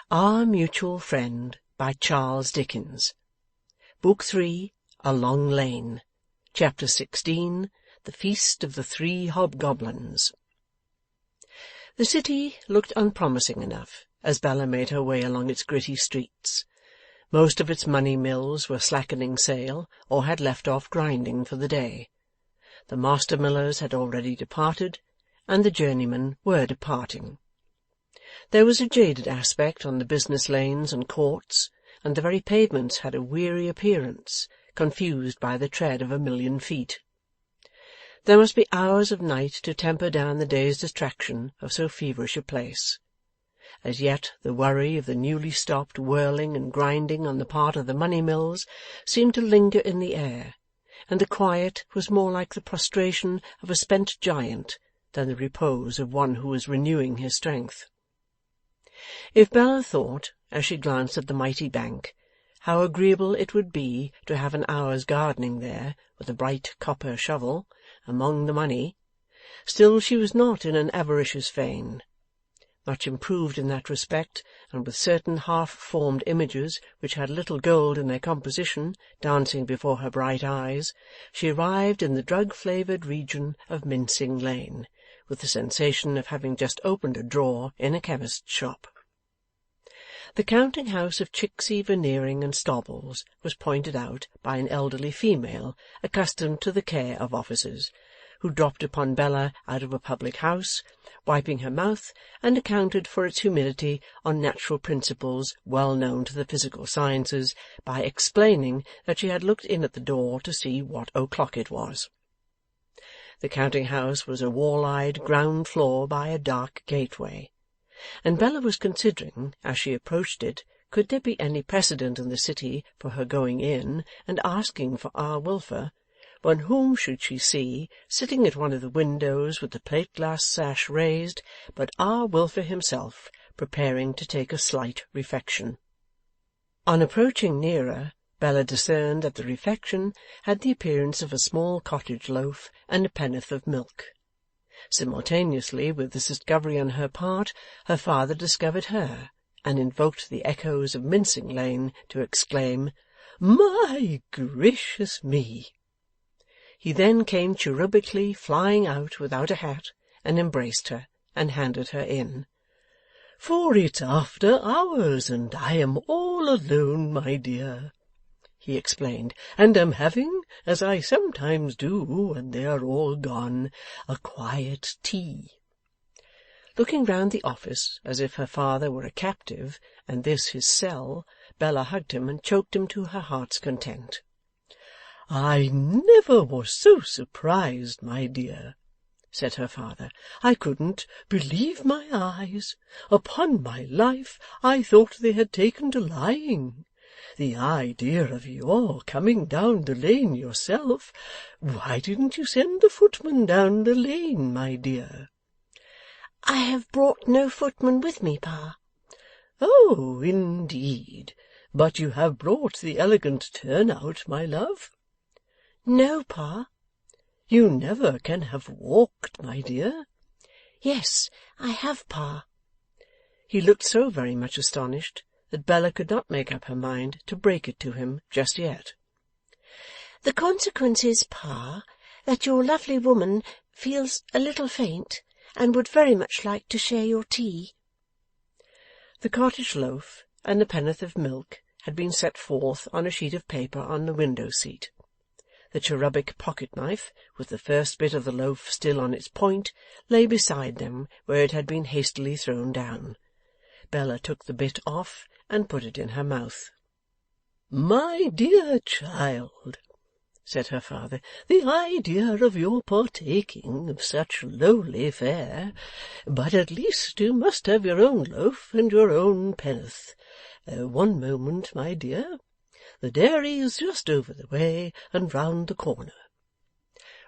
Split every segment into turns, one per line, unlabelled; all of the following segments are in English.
Our Mutual Friend, by Charles Dickens. Book 3, A Long Lane. Chapter 16, The Feast of the Three Hobgoblins. The city looked unpromising enough as Bella made her way along its gritty streets. Most of its money mills were slackening sail, or had left off grinding for the day. The master millers had already departed, and the journeymen were departing. There was a jaded aspect on the business lanes and courts, and the very pavements had a weary appearance, confused by the tread of 1,000,000 feet. There must be hours of night to temper down the day's distraction of so feverish a place. As yet the worry of the newly stopped whirling and grinding on the part of the money mills seemed to linger in the air, and the quiet was more like the prostration of a spent giant than the repose of one who was renewing his strength. If Bella thought, as she glanced at the mighty bank, how agreeable it would be to have an hour's gardening there, with a bright copper shovel, among the money, still she was not in an avaricious vein. Much improved in that respect, and with certain half-formed images which had little gold in their composition dancing before her bright eyes, she arrived in the drug-flavoured region of Mincing Lane, with the sensation of having just opened a drawer in a chemist's shop. The counting-house of Chicksey, Veneering and Stobbles was pointed out by an elderly female accustomed to the care of officers, who dropped upon Bella out of a public-house, wiping her mouth, and accounted for its humidity on natural principles well known to the physical sciences, by explaining that she had looked in at the door to see what o'clock it was. The counting-house was a wall-eyed ground floor by a dark gateway, and Bella was considering, as she approached it, could there be any precedent in the city for her going in and asking for R. Wilfer, when whom should she see, sitting at one of the windows with the plate-glass sash raised, but R. Wilfer himself, preparing to take a slight refection. On approaching nearer, Bella discerned that the refection had the appearance of a small cottage loaf and a pennyworth of milk. Simultaneously with this discovery on her part, her father discovered her, and invoked the echoes of Mincing Lane to exclaim, "My gracious me!" He then came cherubically flying out without a hat, and embraced her, and handed her in. "For it's after hours, and I am all alone, my dear," he explained, "and am having, as I sometimes do when they are all gone, a quiet tea." Looking round the office as if her father were a captive, and this his cell, Bella hugged him and choked him to her heart's content. "I never was so surprised, my dear," said her father. "I couldn't believe my eyes. Upon my life, I thought they had taken to lying. The idea of your coming down the lane yourself! Why didn't you send the footman down the lane, my dear?"
"I have brought no footman with me, Pa."
"Oh, indeed! But you have brought the elegant turnout, my love?"
"No, Pa."
"You never can have walked, my dear?"
"Yes, I have, Pa."
He looked so very much astonished that Bella could not make up her mind to break it to him just yet.
"The consequence is, Pa, that your lovely woman feels a little faint, and would very much like to share your tea."
The cottage loaf and the pennyworth of milk had been set forth on a sheet of paper on the window-seat. The cherubic pocket-knife, with the first bit of the loaf still on its point, lay beside them where it had been hastily thrown down. Bella took the bit off and put it in her mouth. "My dear child," said her father, "the idea of your partaking of such lowly fare! But at least you must have your own loaf and your own pennyworth. One moment, my dear. The dairy is just over the way and round the corner."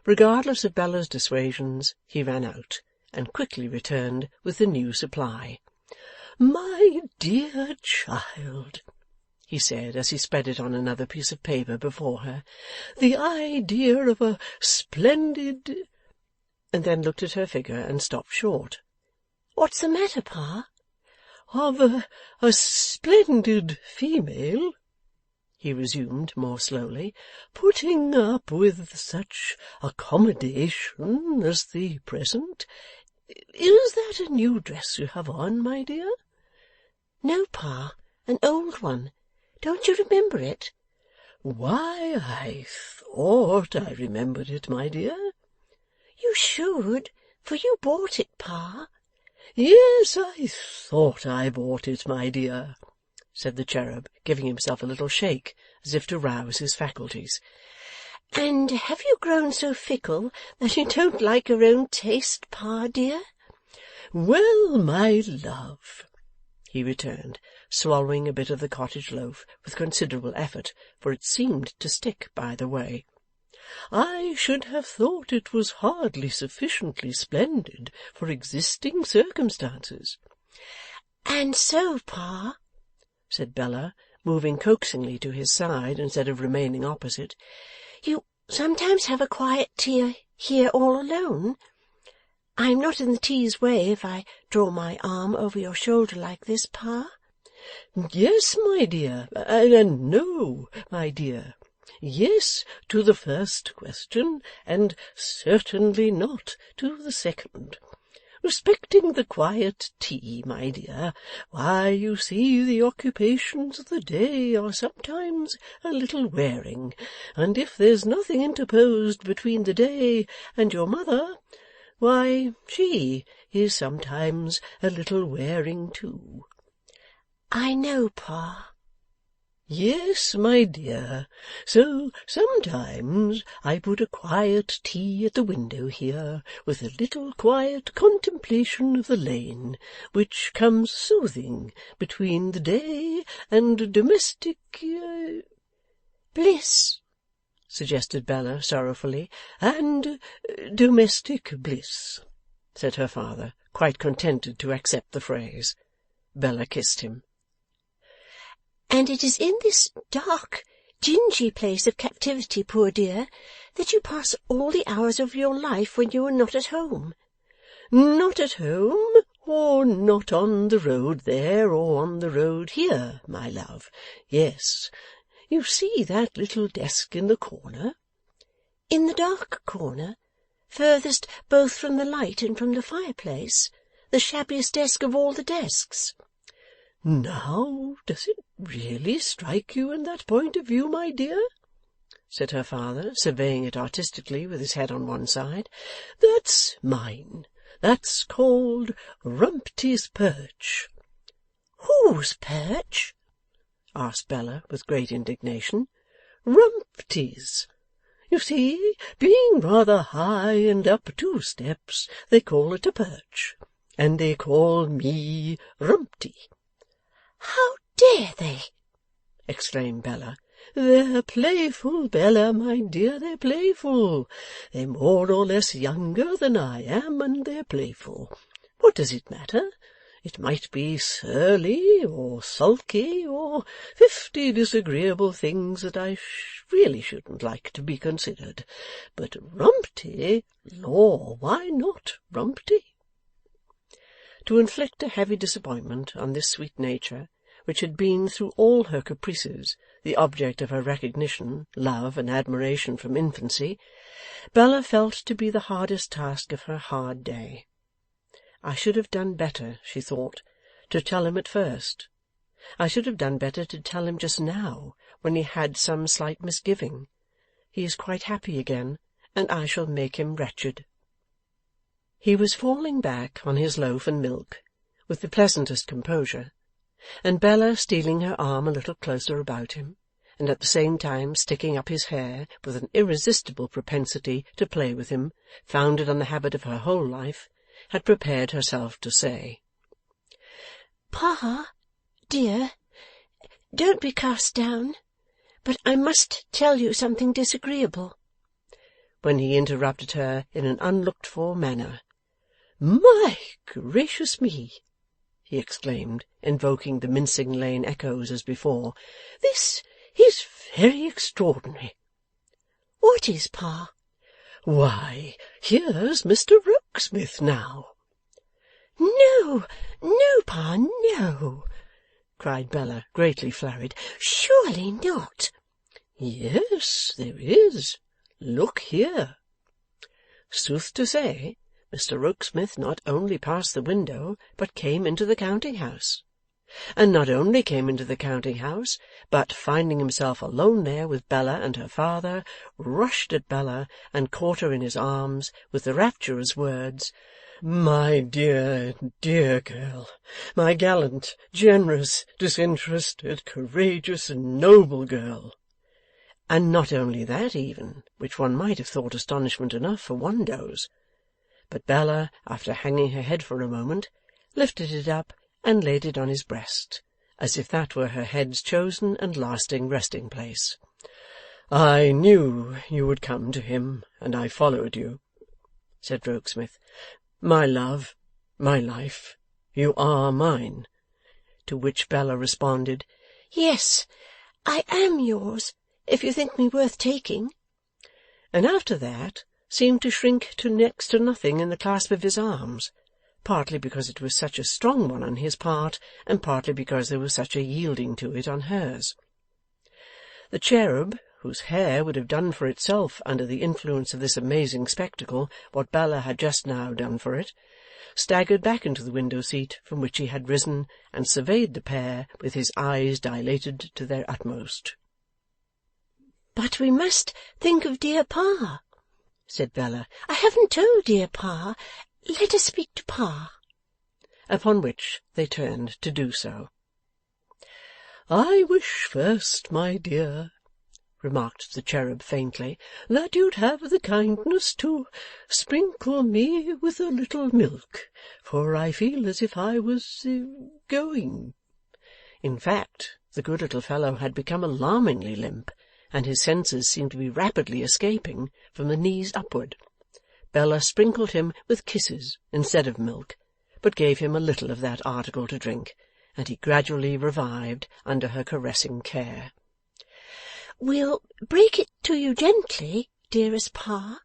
Regardless of Bella's dissuasions, he ran out, and quickly returned with the new supply. "My dear child," he said, as he spread it on another piece of paper before her, "the idea of a splendid—" and then looked at her figure and stopped short.
"What's the matter, Pa?"
of a splendid female,' he resumed more slowly, 'putting up with such accommodation as the present. Is that a new dress you have on, my dear?'
'No, Pa, an old one. Don't you remember it?'
'Why, I thought I remembered it, my dear.'
'You should, for you bought it, Pa.'
'Yes, I thought I bought it, my dear,' said the cherub, giving himself a little shake, as if to rouse his faculties.
'And have you grown so fickle that you don't like your own taste, Pa dear?'
'Well, my love,' he returned, swallowing a bit of the cottage loaf with considerable effort, for it seemed to stick by the way, 'I should have thought it was hardly sufficiently splendid for existing circumstances.'
'And so, Pa,'
said Bella, moving coaxingly to his side instead of remaining opposite,
'you sometimes have a quiet tea here all alone? I am not in the tea's way if I draw my arm over your shoulder like this, Pa?'
'Yes, my dear, and no, my dear. Yes to the first question, and certainly not to the second. Respecting the quiet tea, my dear, why, you see, the occupations of the day are sometimes a little wearing, and if there's nothing interposed between the day and your mother, why, she is sometimes a little wearing too.'
'I know, Pa.'
'Yes, my dear. So sometimes I put a quiet tea at the window here, with a little quiet contemplation of the lane, which comes soothing between the day and domestic—'
'Bliss,'
suggested Bella sorrowfully. 'And domestic bliss,' said her father, quite contented to accept the phrase. Bella kissed him.
'And it is in this dark, dingy place of captivity, poor dear, that you pass all the hours of your life when you are not at home?'
'Not at home, or not on the road there, or on the road here, my love. Yes. You see that little desk in the corner?'
'In the dark corner, furthest both from the light and from the fireplace, the shabbiest desk of all the desks?'
'Now, does it really strike you in that point of view, my dear?' said her father, surveying it artistically with his head on one side. 'That's mine. That's called Rumty's perch.'
'Whose perch?'
asked Bella with great indignation. 'Rumty's. You see, being rather high and up 2 steps, they call it a perch, and they call me Rumty.'
'How dare they!'
exclaimed Bella. 'They're playful, Bella, my dear, they're playful. They're more or less younger than I am, and they're playful. What does it matter? It might be surly, or sulky, or 50 disagreeable things that I really shouldn't like to be considered. But Rumty, law, why not Rumty?' To inflict a heavy disappointment on this sweet nature, which had been, through all her caprices, the object of her recognition, love, and admiration from infancy, Bella felt to be the hardest task of her hard day. I should have done better, she thought, to tell him at first. I should have done better to tell him just now, when he had some slight misgiving. He is quite happy again, and I shall make him wretched. He was falling back on his loaf and milk, with the pleasantest composure, and Bella stealing her arm a little closer about him, and at the same time sticking up his hair with an irresistible propensity to play with him, founded on the habit of her whole life, had prepared herself to say,
'Pa, dear, don't be cast down, but I must tell you something disagreeable,'
when he interrupted her in an unlooked-for manner. 'My gracious me!' he exclaimed, invoking the Mincing Lane echoes as before. 'This is very extraordinary.'
'What is, Pa?'
'Why, here's Mr Rokesmith now.
No, no, Pa, no, cried Bella, greatly flurried. Surely not.
Yes, there is. Look here. Sooth to say, Mr. Rokesmith not only passed the window, but came into the counting-house. And not only came into the counting-house, but, finding himself alone there with Bella and her father, rushed at Bella and caught her in his arms with the rapturous words, "My dear, dear girl, my gallant, generous, disinterested, courageous, and noble girl!" And not only that even, which one might have thought astonishment enough for one dose. But Bella, after hanging her head for a moment, lifted it up and laid it on his breast, as if that were her head's chosen and lasting resting-place. "I knew you would come to him, and I followed you," said Rokesmith. "My love, my life, you are mine." To which Bella responded,
"Yes, I am yours, if you think me worth taking."
And after that seemed to shrink to next to nothing in the clasp of his arms, partly because it was such a strong one on his part, and partly because there was such a yielding to it on hers. The cherub, whose hair would have done for itself under the influence of this amazing spectacle what Bella had just now done for it, staggered back into the window-seat from which he had risen, and surveyed the pair with his eyes dilated to their utmost.
"But we must think of dear Pa," said Bella. "I haven't told dear Pa. Let us speak to Pa."
Upon which they turned to do so. "I wish first, my dear," remarked the cherub faintly, "that you'd have the kindness to sprinkle me with a little milk, for I feel as if I was going." In fact, the good little fellow had become alarmingly limp, and his senses seemed to be rapidly escaping from the knees upward. Bella sprinkled him with kisses instead of milk, but gave him a little of that article to drink, and he gradually revived under her caressing care.
"We'll break it to you gently, dearest Pa,"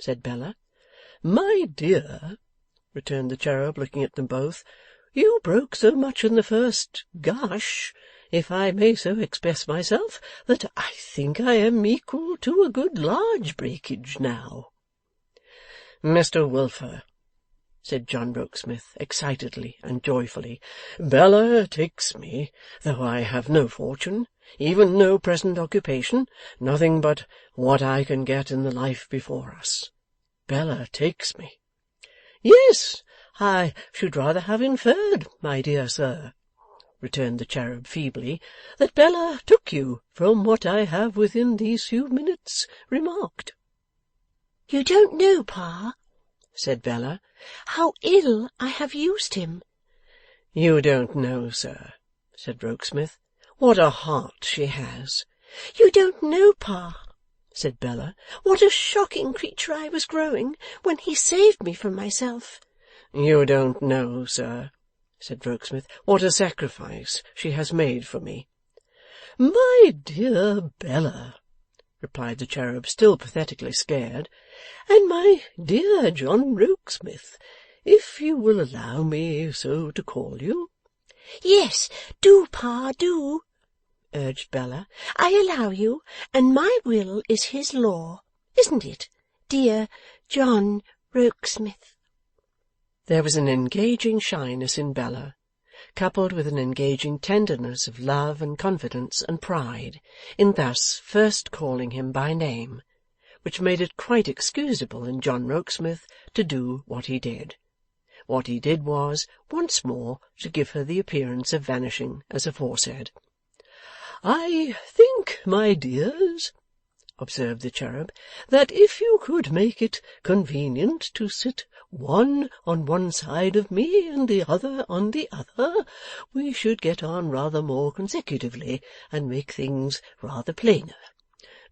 said Bella. "My dear," returned the cherub, looking at them both, "you broke so much in the first gush, if I may so express myself, that I think I am equal to a good large breakage now." "Mr. Wilfer," said John Rokesmith, excitedly and joyfully, "Bella takes me, though I have no fortune, even no present occupation, nothing but what I can get in the life before us. Bella takes me." "Yes, I should rather have inferred, my dear sir," returned the cherub feebly, "that Bella took you from what I have within these few minutes remarked."
"You don't know, Pa,"
said Bella,
"how ill I have used him."
"You don't know, sir," said Rokesmith, "what a heart she has."
"You don't know, Pa," said Bella, "what a shocking creature I was growing when he saved me from myself."
"You don't know, sir," said Rokesmith, "what a sacrifice she has made for me." "My dear Bella," replied the cherub, still pathetically scared, "and my dear John Rokesmith, if you will allow me so to call you."
"Yes, do, Pa, do,"
urged Bella.
"I allow you, and my will is his law, isn't it, dear John Rokesmith?"
There was an engaging shyness in Bella, coupled with an engaging tenderness of love and confidence and pride, in thus first calling him by name, which made it quite excusable in John Rokesmith to do what he did. What he did was, once more, to give her the appearance of vanishing as aforesaid. "I think, my dears," observed the cherub, "that if you could make it convenient to sit one on one side of me and the other on the other, we should get on rather more consecutively and make things rather plainer.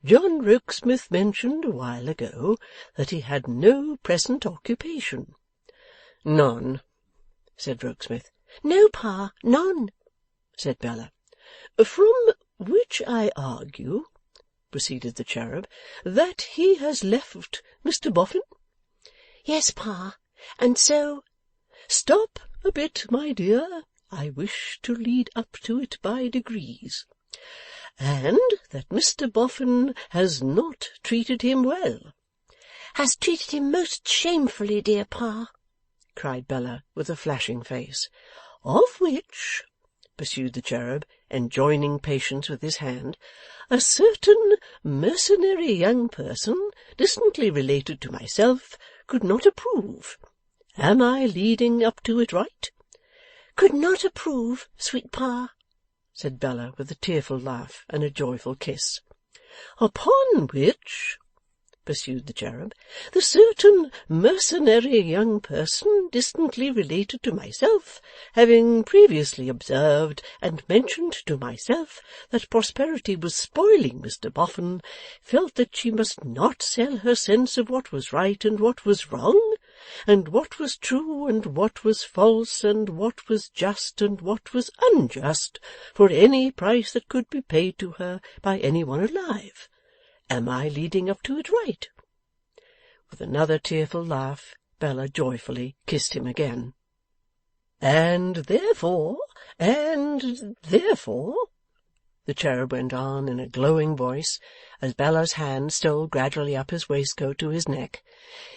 John Rokesmith mentioned a while ago that he had no present occupation." "None," said Rokesmith.
"No, Pa, none," said
Bella. "From which I argue," proceeded the cherub, "that he has left Mr Boffin?"
"Yes, Pa, and so
Stop a bit, my dear. I wish to lead up to it by degrees. And that Mr. Boffin has not treated him well.
Has treated him most shamefully, dear Pa,
cried Bella, with a flashing face. Of which, pursued the cherub, enjoining patience with his hand, a certain mercenary young person, distantly related to myself, could not approve. Am I leading up to it right?
Could not approve, sweet Pa,
said Bella, with a tearful laugh and a joyful kiss. Upon which, pursued the cherub, the certain mercenary young person, distantly related to myself, having previously observed and mentioned to myself that prosperity was spoiling Mr. Boffin, felt that she must not sell her sense of what was right and what was wrong, and what was true and what was false, and what was just and what was unjust, for any price that could be paid to her by any one alive. Am I leading up to it right? With another tearful laugh, Bella joyfully kissed him again. And therefore, the cherub went on in a glowing voice, as Bella's hand stole gradually up his waistcoat to his neck,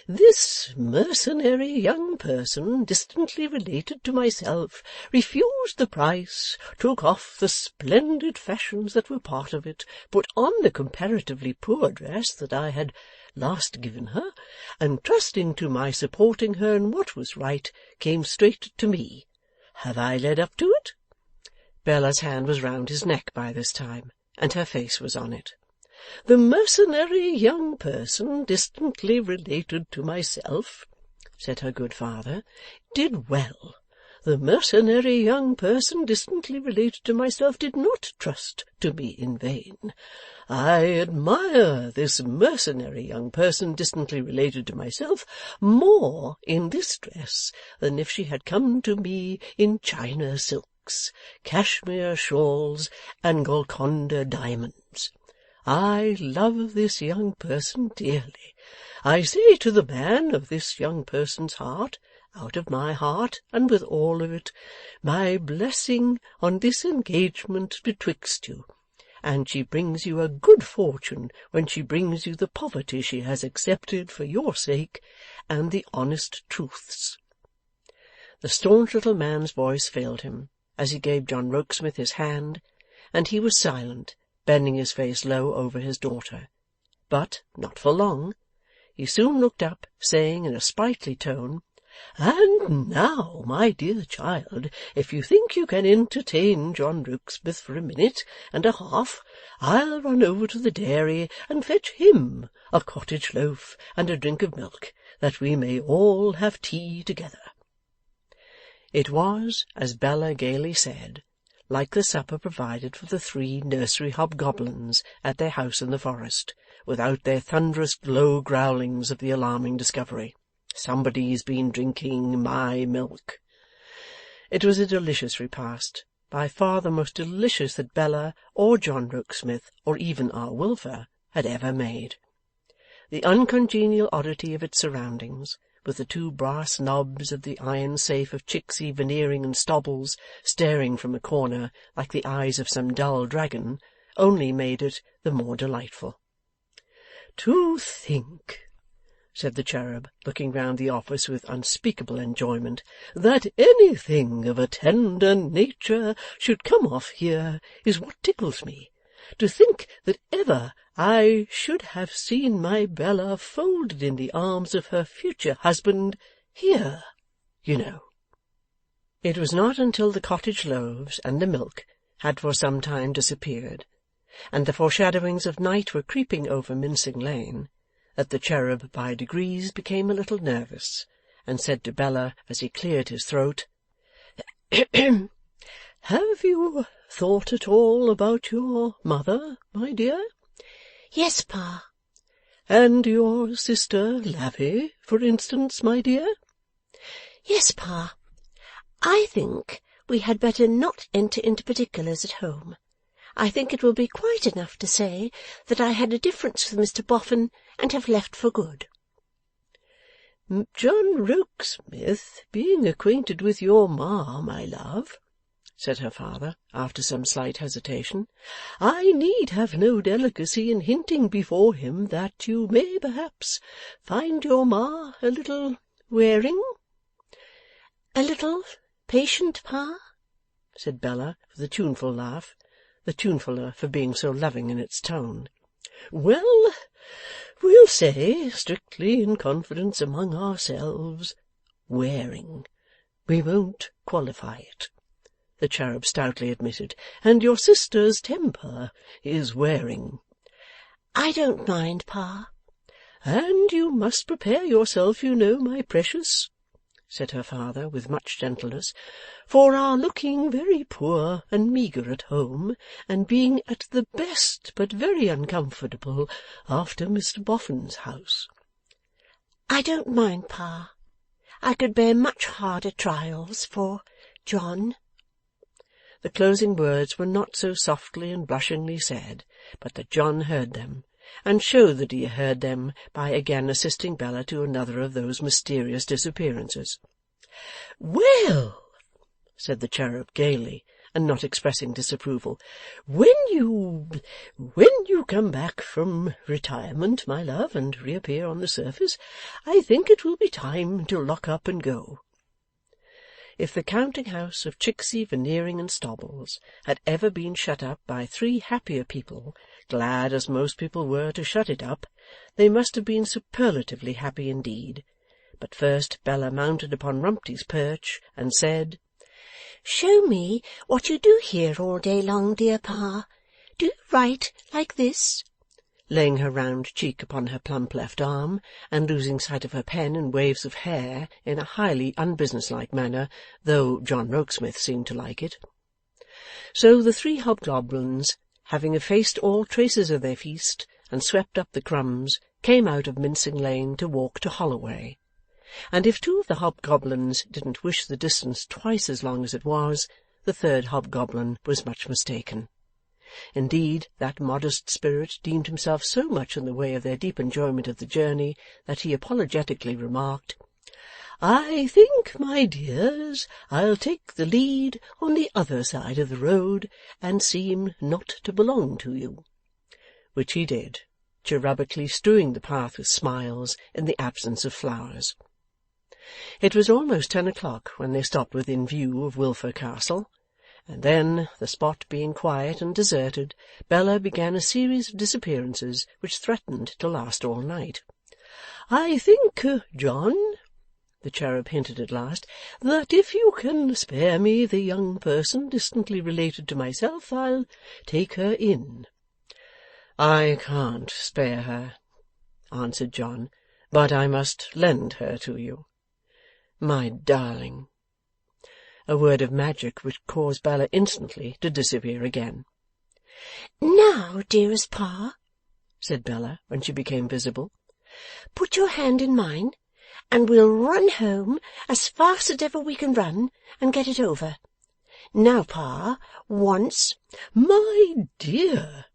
this mercenary young person, distantly related to myself, refused the price, took off the splendid fashions that were part of it, put on the comparatively poor dress that I had last given her, and trusting to my supporting her in what was right, came straight to me. Have I led up to it? Bella's hand was round his neck by this time, and her face was on it. The mercenary young person, distantly related to myself, said her good father, did well. The mercenary young person, distantly related to myself, did not trust to me in vain. I admire this mercenary young person, distantly related to myself, more in this dress than if she had come to me in China silks, cashmere shawls, and Golconda diamonds. I love this young person dearly. I say to the man of this young person's heart, out of my heart and with all of it, my blessing on this engagement betwixt you, and she brings you a good fortune when she brings you the poverty she has accepted for your sake, and the honest truths. The staunch little man's voice failed him as he gave John Rokesmith his hand, and he was silent, bending his face low over his daughter. But not for long. He soon looked up, saying in a sprightly tone, And now, my dear child, if you think you can entertain John Rokesmith for a minute and a half, I'll run over to the dairy and fetch him a cottage loaf and a drink of milk, that we may all have tea together. It was, as Bella gaily said, like the supper provided for the 3 nursery hobgoblins at their house in the forest, without their thunderous low growlings of the alarming discovery. Somebody's been drinking my milk. It was a delicious repast, by far the most delicious that Bella or John Rokesmith or even R. Wilfer had ever made. The uncongenial oddity of its surroundings, with the 2 brass knobs of the iron safe of Chicksey, Veneering, and Stobbles staring from a corner like the eyes of some dull dragon, only made it the more delightful. To think, said the cherub, looking round the office with unspeakable enjoyment, that anything of a tender nature should come off here is what tickles me. To think that ever I should have seen my Bella folded in the arms of her future husband here, you know. It was not until the cottage loaves and the milk had for some time disappeared, and the foreshadowings of night were creeping over Mincing Lane, that the cherub by degrees became a little nervous, and said to Bella as he cleared his throat, Have you thought at all about your mother, my dear?
Yes, Pa.
And your sister Lavvy, for instance, my dear?
Yes, Pa. I think we had better not enter into particulars at home. I think it will be quite enough to say that I had a difference with Mr. Boffin and have left for good.
John Rokesmith, being acquainted with your ma, my love,' said her father, after some slight hesitation, 'I need have no delicacy in hinting before him that you may perhaps find your ma a little wearing.'
'A little patient, Pa?'
said Bella, with a tuneful laugh, the tunefuller for being so loving in its tone. 'Well, we'll say, strictly in confidence among ourselves, wearing. We won't qualify it,' the cherub stoutly admitted, 'and your sister's temper is wearing.'
'I don't mind, Pa.'
'And you must prepare yourself, you know, my precious,' said her father, with much gentleness, 'for our looking very poor and meagre at home, and being at the best but very uncomfortable after Mr Boffin's house.'
'I don't mind, Pa. I could bear much harder trials for John.'
The closing words were not so softly and blushingly said, but that John heard them, and showed that he heard them by again assisting Bella to another of those mysterious disappearances. 'Well,' said the cherub gaily, and not expressing disapproval, 'when you come back from retirement, my love, and reappear on the surface, I think it will be time to lock up and go.' If the counting-house of Chicksey, Veneering, and Stobbles had ever been shut up by three happier people, glad as most people were to shut it up, they must have been superlatively happy indeed. But first Bella mounted upon Rumty's perch, and said,
'Show me what you do here all day long, dear Pa. Do you write like this?'
laying her round cheek upon her plump left arm, and losing sight of her pen in waves of hair in a highly unbusinesslike manner, though John Rokesmith seemed to like it. So the three hobgoblins, having effaced all traces of their feast, and swept up the crumbs, came out of Mincing Lane to walk to Holloway. And if two of the hobgoblins didn't wish the distance twice as long as it was, the third hobgoblin was much mistaken. Indeed, that modest spirit deemed himself so much in the way of their deep enjoyment of the journey that he apologetically remarked, 'I think, my dears, I'll take the lead on the other side of the road, and seem not to belong to you.' Which he did, cherubically strewing the path with smiles in the absence of flowers. It was almost 10 o'clock when they stopped within view of Wilfer Castle, and then, the spot being quiet and deserted, Bella began a series of disappearances which threatened to last all night. 'I think, John,' the cherub hinted at last, 'that if you can spare me the young person distantly related to myself, I'll take her in.' 'I can't spare her,' answered John, 'but I must lend her to you. My darling!' A word of magic which caused Bella instantly to disappear again.
'Now, dearest Pa,'
said Bella, when she became visible,
'put your hand in mine, and we'll run home as fast as ever we can run, and get it over. Now, Pa, once—'
'My dear,'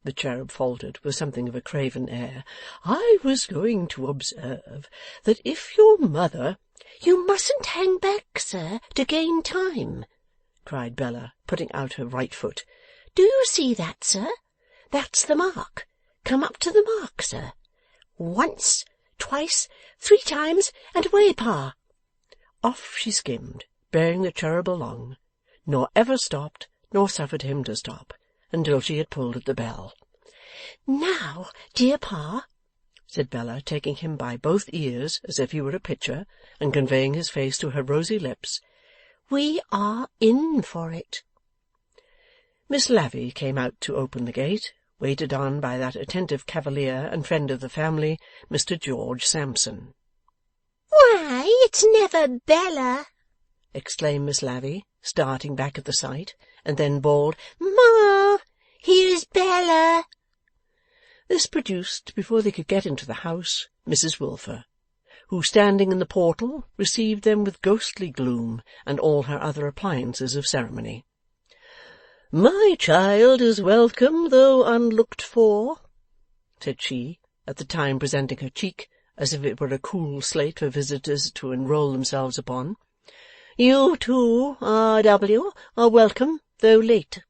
the cherub faltered with something of a craven air, 'I was going to observe that if your mother—'
'You mustn't hang back, sir, to gain time,'
cried Bella, putting out her right foot.
'Do you see that, sir? That's the mark. Come up to the mark, sir. Once, twice, 3 times, and away, Pa!'
Off she skimmed, bearing the cherub along, nor ever stopped, nor suffered him to stop, until she had pulled at the bell.
'Now, dear Pa,'
said Bella, taking him by both ears as if he were a pitcher, and conveying his face to her rosy lips,
'we are in for it.'
Miss Lavvy came out to open the gate, waited on by that attentive cavalier and friend of the family, Mr George Sampson.
'Why, it's never Bella!'
exclaimed Miss Lavvy, starting back at the sight, and then bawled,
'Ma, here's Bella!'
This produced, before they could get into the house, Mrs Wilfer, who, standing in the portal, received them with ghostly gloom and all her other appliances of ceremony. 'My child is welcome, though unlooked for,' said she, at the time presenting her cheek as if it were a cool slate for visitors to enrol themselves upon. "You too, R.W., are welcome, though late.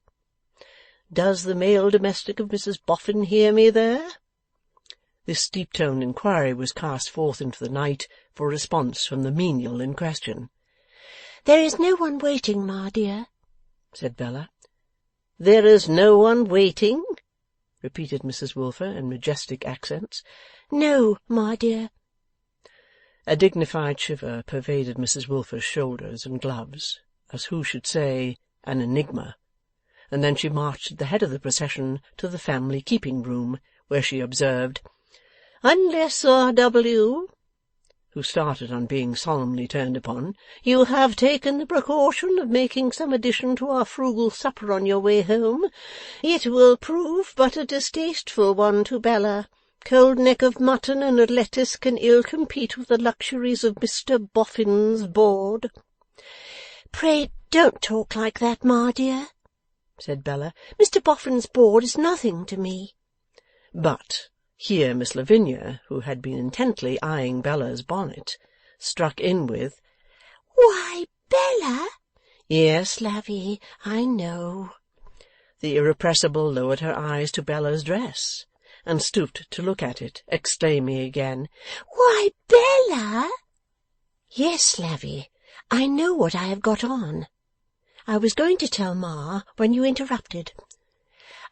Does the male domestic of Mrs Boffin hear me there?" This deep-toned inquiry was cast forth into the night for a response from the menial in question.
"There is no one waiting, Ma dear,"
said Bella. "There is no one waiting?" repeated Mrs Wilfer in majestic accents.
"No, Ma dear."
A dignified shiver pervaded Mrs Wilfer's shoulders and gloves, as who should say, an enigma, and then she marched at the head of the procession to the family keeping-room, where she observed, "Unless, R.W., who started on being solemnly turned upon, you have taken the precaution of making some addition to our frugal supper on your way home, it will prove but a distasteful one to Bella. Cold neck of mutton and a lettuce can ill compete with the luxuries of Mr Boffin's board." "Pray don't talk like that, Ma dear," said Bella. "Mr Boffin's board is nothing to me." But here Miss Lavinia, who had been intently eyeing Bella's bonnet, struck in with,
"Why, Bella!"
"Yes,
"Lavvy, I know."
The irrepressible lowered her eyes to Bella's dress, and stooped to look at it, exclaiming again,
"Why, Bella!" "Yes, Lavvy, I know what I have got on. I was going to tell Ma when you interrupted.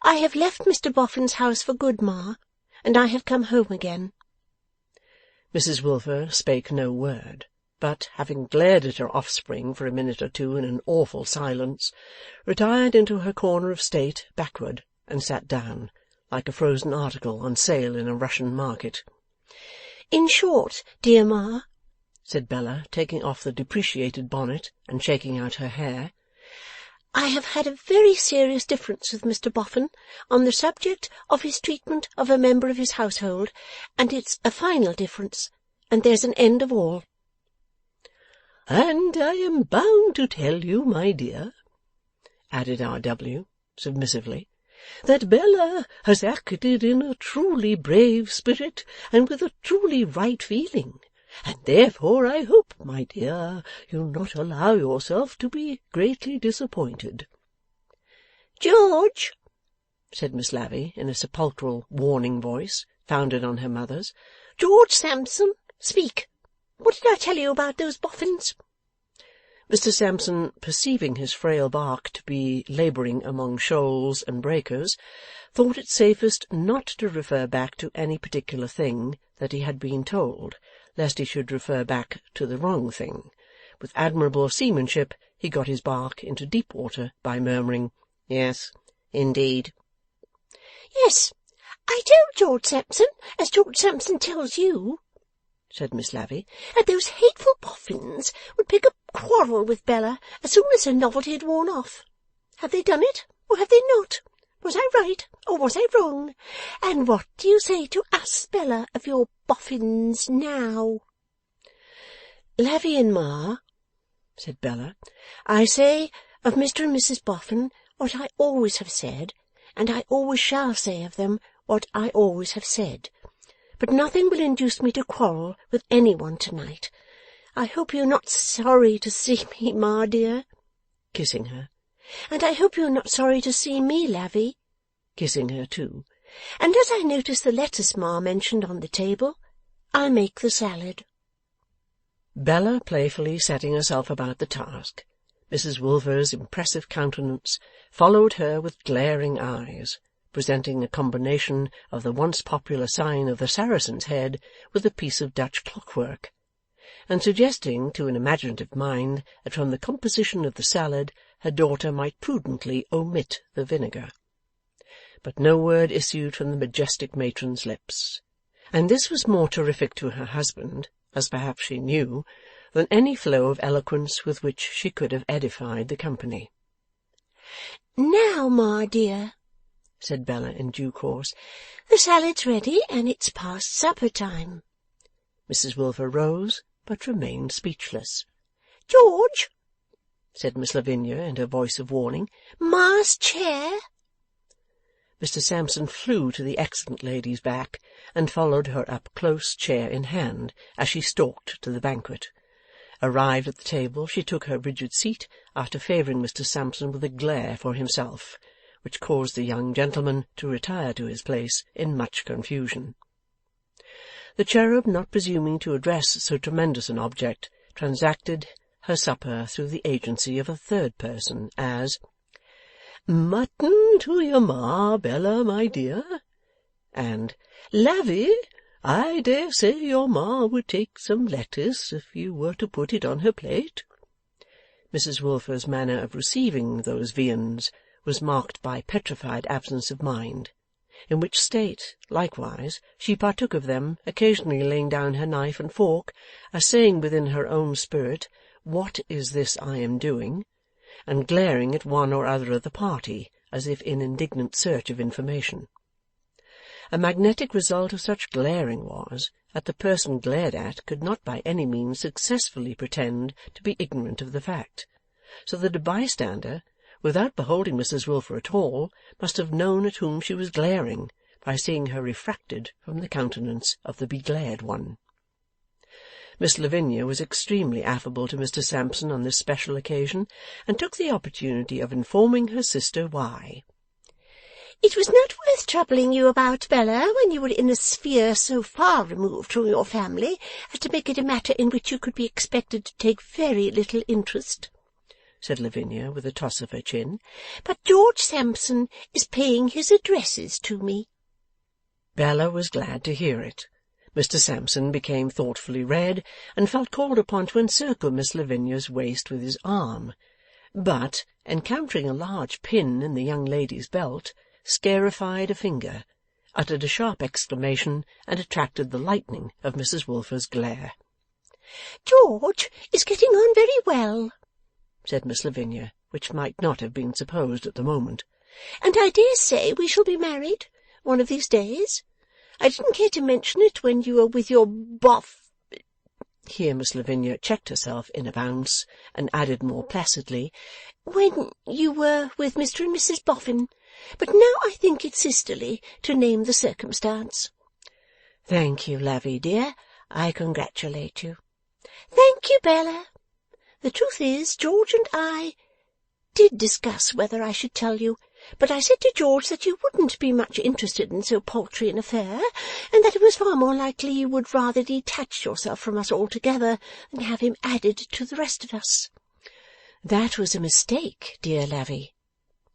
I have left Mr Boffin's house for good, Ma, and I have come home again."
Mrs Wilfer spake no word, but, having glared at her offspring for a minute or two in an awful silence, retired into her corner of state backward, and sat down, like a frozen article on sale in a Russian market.
"In short, dear Ma,"
said Bella, taking off the depreciated bonnet and shaking out her hair,
"I have had a very serious difference with Mr Boffin on the subject of his treatment of a member of his household, and it's a final difference, and there's an end of all."
"And I am bound to tell you, my dear," added R.W. submissively, "that Bella has acted in a truly brave spirit and with a truly right feeling, and therefore I hope, my dear, you'll not allow yourself to be greatly disappointed."
"George,"
said Miss Lavvy, in a sepulchral warning voice, founded on her mother's,
"George Sampson, speak. What did I tell you about those Boffins?"
Mr Sampson, perceiving his frail bark to be labouring among shoals and breakers, thought it safest not to refer back to any particular thing that he had been told, lest he should refer back to the wrong thing. With admirable seamanship he got his bark into deep water by murmuring, "Yes, indeed."
"Yes, I told George Sampson, as George Sampson tells you," said Miss Lavvy, "that those hateful Boffins would pick a quarrel with Bella as soon as her novelty had worn off. Have they done it, or have they not? Was I right, or was I wrong? And what do you say to us, Bella, of your Boffins now?"
"Lavvy and Ma," said Bella, "I say of Mr and Mrs Boffin what I always have said, and I always shall say of them what I always have said. But nothing will induce me to quarrel with any one to-night. I hope you're not sorry to see me, Ma dear," kissing her, "and I hope you're not sorry to see me, Lavvy," kissing her too, "and as I notice the lettuce Ma mentioned on the table, I'll make the salad." Bella playfully setting herself about the task, Mrs Wilfer's impressive countenance followed her with glaring eyes, presenting a combination of the once popular sign of the Saracen's Head with a piece of Dutch clockwork, and suggesting to an imaginative mind that from the composition of the salad her daughter might prudently omit the vinegar. But no word issued from the majestic matron's lips, and this was more terrific to her husband, as perhaps she knew, than any flow of eloquence with which she could have edified the company.
"Now, Ma dear," said Bella in due course, "the salad's ready, and it's past supper time."
Mrs Wilfer rose, but remained speechless.
"George," said
Miss Lavinia in her voice of warning,
"Ma's chair."
Mr Sampson flew to the excellent lady's back, and followed her up close, chair in hand, as she stalked to the banquet. Arrived at the table, she took her rigid seat, after favouring Mr Sampson with a glare for himself, which caused the young gentleman to retire to his place in much confusion. The cherub, not presuming to address so tremendous an object, transacted her supper through the agency of a third person, as, "Mutton to your ma, Bella, my dear," and "Lavvy, I dare say your ma would take some lettuce if you were to put it on her plate." Mrs Wilfer's manner of receiving those viands was marked by petrified absence of mind, in which state, likewise, she partook of them, occasionally laying down her knife and fork, as saying within her own spirit, "What is this I am doing?" and glaring at one or other of the party, as if in indignant search of information. A magnetic result of such glaring was, that the person glared at could not by any means successfully pretend to be ignorant of the fact, so that a bystander, without beholding Mrs Wilfer at all, must have known at whom she was glaring, by seeing her refracted from the countenance of the beglared one. Miss Lavinia was extremely affable to Mr Sampson on this special occasion, and took the opportunity of informing her sister why.
"It was not worth troubling you about, Bella, when you were in a sphere so far removed from your family as to make it a matter in which you could be expected to take very little interest," said Lavinia, with a toss of her chin. "But George Sampson is paying his addresses to me."
Bella was glad to hear it. Mr Sampson became thoughtfully red, and felt called upon to encircle Miss Lavinia's waist with his arm, but, encountering a large pin in the young lady's belt, scarified a finger, uttered a sharp exclamation, and attracted the lightning of Mrs Wilfer's glare.
"George is getting on very well," said Miss Lavinia, which might not have been supposed at the moment, "and I dare say we shall be married one of these days. I didn't care to mention it when you were with your Here Miss Lavinia checked herself in a bounce, and added more placidly, when you were with Mr and Mrs Boffin, but now I think it sisterly to name the circumstance."
"Thank you, Lavvy dear. I congratulate you."
"Thank you, Bella. The truth is, George and I did discuss whether I should tell you, but I said to George that you wouldn't be much interested in so paltry an affair, and that it was far more likely you would rather detach yourself from us altogether than have him added to the rest of us."
"That was a mistake, dear Lavvy,"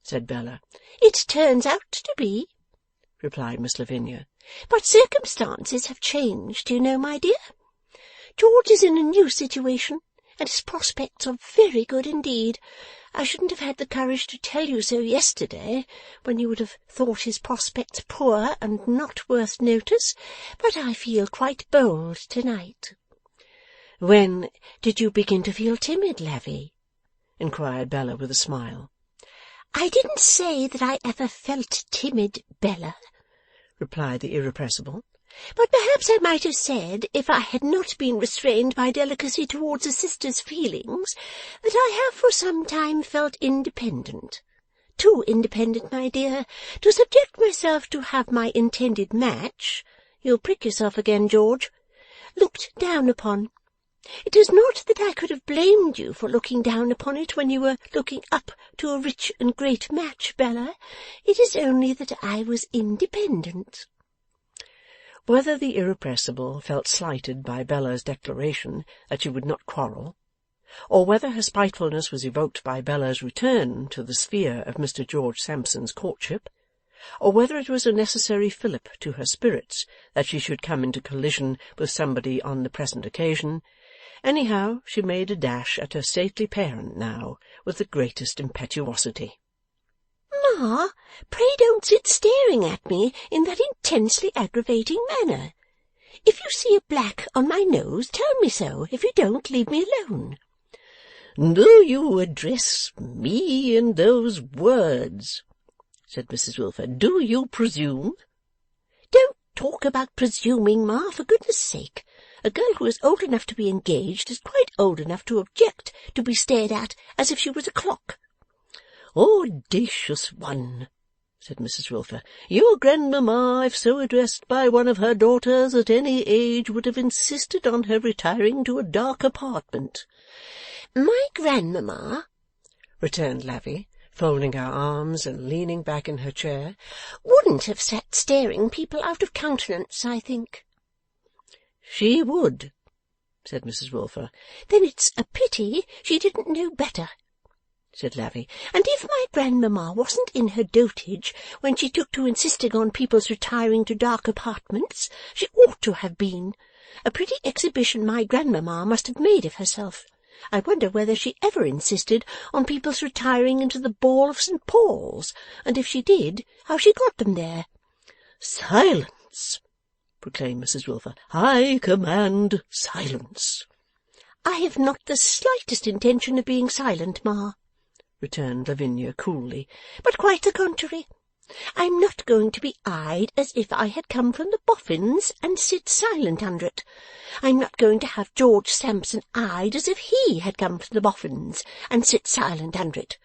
said Bella.
"It turns out to be,"
replied Miss Lavinia.
"But circumstances have changed, you know, my dear. George is in a new situation, and his prospects are very good indeed. I shouldn't have had the courage to tell you so yesterday, when you would have thought his prospects poor and not worth notice, but I feel quite bold to-night."
"When did you begin to feel timid, Lavvy?" inquired Bella with a smile.
"I didn't say that I ever felt timid, Bella," replied the irrepressible, "but perhaps I might have said, if I had not been restrained by delicacy towards a sister's feelings, that I have for some time felt independent. Too independent, my dear, to subject myself to have my intended match — you'll prick yourself again, George — looked down upon. It is not that I could have blamed you for looking down upon it when you were looking up to a rich and great match, Bella. It is only that I was independent."
Whether the irrepressible felt slighted by Bella's declaration that she would not quarrel, or whether her spitefulness was evoked by Bella's return to the sphere of Mr George Sampson's courtship, or whether it was a necessary fillip to her spirits that she should come into collision with somebody on the present occasion, anyhow she made a dash at her stately parent now with the greatest impetuosity.
"Ma, pray don't sit staring at me in that intensely aggravating manner. If you see a black on my nose, tell me so. If you don't, leave me alone."
"Do you address me in those words?" said Mrs Wilfer. "Do you presume?"
"Don't talk about presuming, Ma, for goodness' sake. A girl who is old enough to be engaged is quite old enough to object to be stared at as if she was a clock."
"Audacious one!" said Mrs. Wilfer. "Your grandmamma, if so addressed by one of her daughters at any age, would have insisted on her retiring to a dark apartment."
"My grandmamma,"
returned Lavvy, folding her arms and leaning back in her chair,
"wouldn't have sat staring people out of countenance, I think."
"She would," said Mrs. Wilfer.
"Then it's a pity she didn't know better," said Lavvy. "And if my grandmamma wasn't in her dotage when she took to insisting on people's retiring to dark apartments, she ought to have been. A pretty exhibition my grandmamma must have made of herself. I wonder whether she ever insisted on people's retiring into the Ball of St. Paul's, and if she did, how she got them there."
"Silence!" proclaimed Mrs. Wilfer. "I command silence."
"I have not the slightest intention of being silent, Ma," returned Lavinia coolly, "but quite the contrary. I'm not going to be eyed as if I had come from the Boffins and sit silent under it. I'm not going to have George Sampson eyed as if he had come from the Boffins and sit silent under it.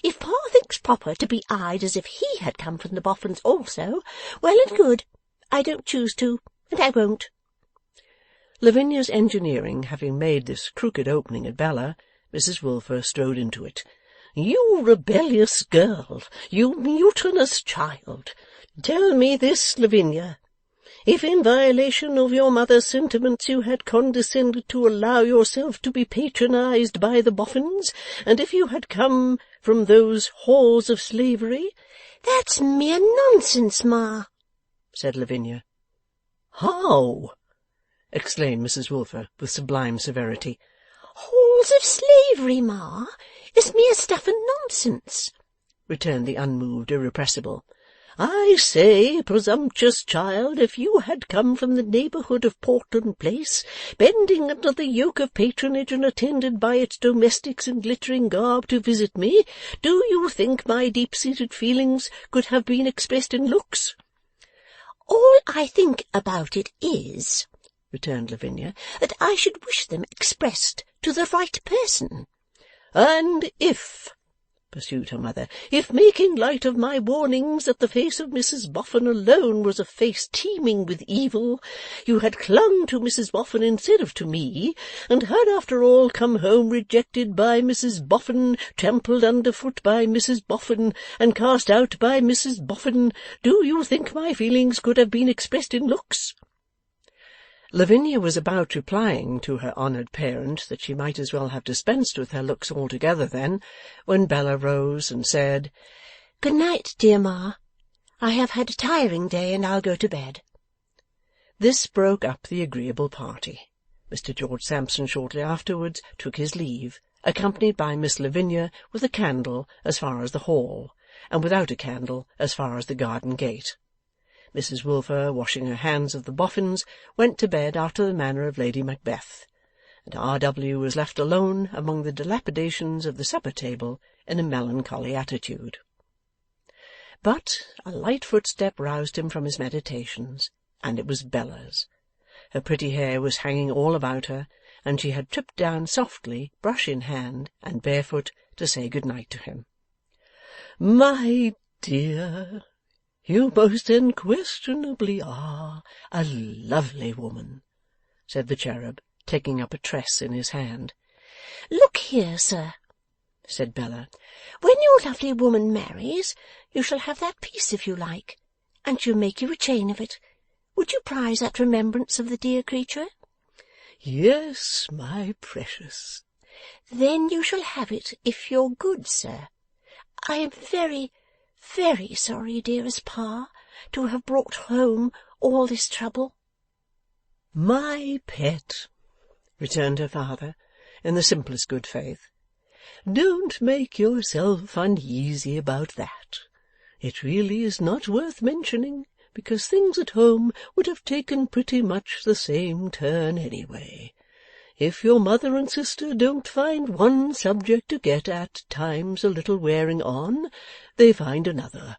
If Pa thinks proper to be eyed as if he had come from the Boffins also, well and good. I don't choose to, and I won't."
Lavinia's engineering having made this crooked opening at Bella, Mrs. Wilfer strode into it. "You rebellious girl, you mutinous child, tell me this, Lavinia. If in violation of your mother's sentiments you had condescended to allow yourself to be patronized by the Boffins, and if you had come from those halls of slavery—"
"That's mere nonsense, Ma," said
Lavinia. "How?" exclaimed Mrs. Wilfer with sublime severity.
"Halls of slavery, Ma, is mere stuff and nonsense," returned the unmoved Irrepressible.
"I say, presumptuous child, if you had come from the neighbourhood of Portland Place, bending under the yoke of patronage and attended by its domestics in glittering garb to visit me, do you think my deep-seated feelings could have been expressed in looks?"
"All I think about it is," returned Lavinia, "that I should wish them expressed to the right person."
"And if," pursued her mother, "if making light of my warnings that the face of Mrs. Boffin alone was a face teeming with evil, you had clung to Mrs. Boffin instead of to me, and had after all come home rejected by Mrs. Boffin, trampled underfoot by Mrs. Boffin, and cast out by Mrs. Boffin, do you think my feelings could have been expressed in looks?" Lavinia was about replying to her honoured parent that she might as well have dispensed with her looks altogether then, when Bella rose and said,
"Good night, dear Ma. I have had a tiring day, and I'll go to bed."
This broke up the agreeable party. Mr. George Sampson shortly afterwards took his leave, accompanied by Miss Lavinia with a candle as far as the hall, and without a candle as far as the garden gate. Mrs. Wilfer, washing her hands of the Boffins, went to bed after the manner of Lady Macbeth, and R.W. was left alone among the dilapidations of the supper-table in a melancholy attitude. But a light footstep roused him from his meditations, and it was Bella's. Her pretty hair was hanging all about her, and she had tripped down softly, brush in hand, and barefoot, to say good night to him. "My dear, you most unquestionably are a lovely woman," said the cherub, taking up a tress in his hand.
"Look here, sir," said Bella, "when your lovely woman marries, you shall have that piece if you like, and she'll make you a chain of it. Would you prize that remembrance of the dear creature?"
"Yes, my precious."
"Then you shall have it if you're good, sir. I am very, very sorry, dearest Pa, to have brought home all this trouble."
"My pet," returned her father, in the simplest good faith, "don't make yourself uneasy about that. It really is not worth mentioning, because things at home would have taken pretty much the same turn anyway. If your mother and sister don't find one subject to get at times a little wearing on, they find another.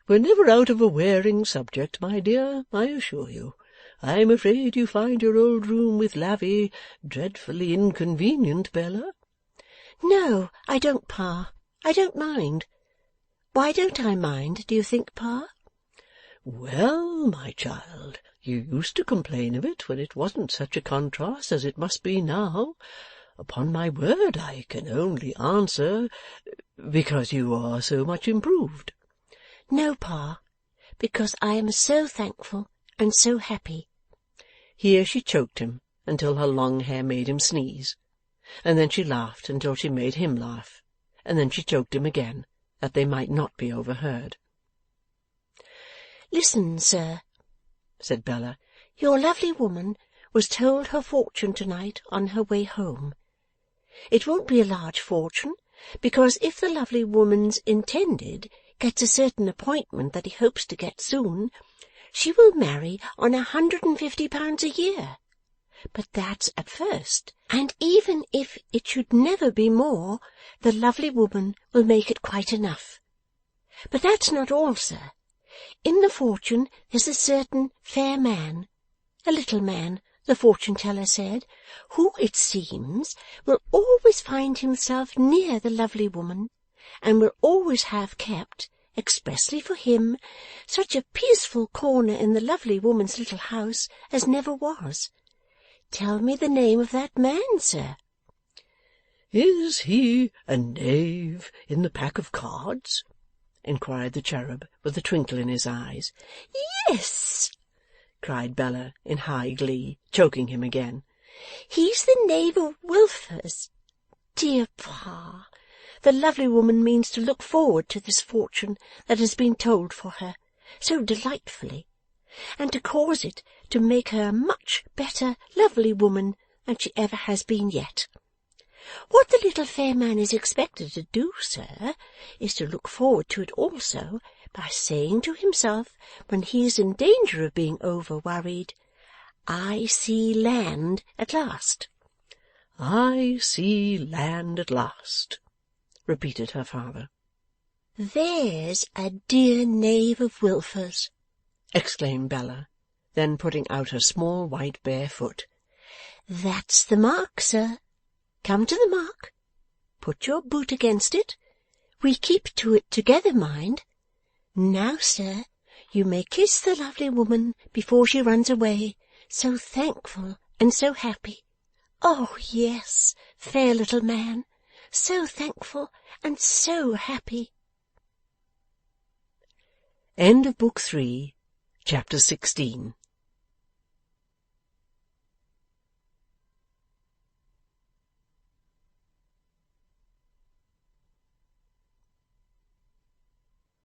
We're never out of a wearing subject, my dear, I assure you. I'm afraid you find your old room with Lavvy dreadfully inconvenient, Bella?"
"No, I don't, Pa. I don't mind." Why don't I mind, do you think, Pa?
Well, my child, you used to complain of it when it wasn't such a contrast as it must be now. Upon my word, I can only answer, because you are so much improved.
No, Pa, because I am so thankful and so happy.
Here she choked him until her long hair made him sneeze, and then she laughed until she made him laugh, and then she choked him again, that they might not be overheard.
Listen, sir, said Bella. Your lovely woman was told her fortune to-night on her way home. It won't be a large fortune, because if the lovely woman's intended gets a certain appointment that he hopes to get soon, she will marry on £150 a year. But that's at first, and even if it should never be more, the lovely woman will make it quite enough. But that's not all, sir. In the fortune there's a certain fair man, a little man, the fortune-teller said, who, it seems, will always find himself near the lovely woman, and will always have kept, expressly for him, such a peaceful corner in the lovely woman's little house as never was. Tell me the name of that man, sir.
Is he a knave in the pack of cards? Inquired the cherub, with a twinkle in his eyes.
Yes,
cried Bella, in high glee, choking him again.
He's the knave of Wilfers. Dear Pa, the lovely woman means to look forward to this fortune that has been told for her, so delightfully, and to cause it to make her a much better lovely woman than she ever has been yet. What the little fair man is expected to do, sir, is to look forward to it also by saying to himself, when he is in danger of being over-worried, I see land at last.
I see land at last, repeated her father.
There's a dear knave of Wilfers,
exclaimed Bella, then putting out her small white bare foot.
That's the mark, sir. Come to the mark. Put your boot against it. We keep to it together, mind. Now, sir, you may kiss the lovely woman before she runs away, so thankful and so happy. Oh, yes, fair little man, so thankful and so happy.
End of Book 3, Chapter 16.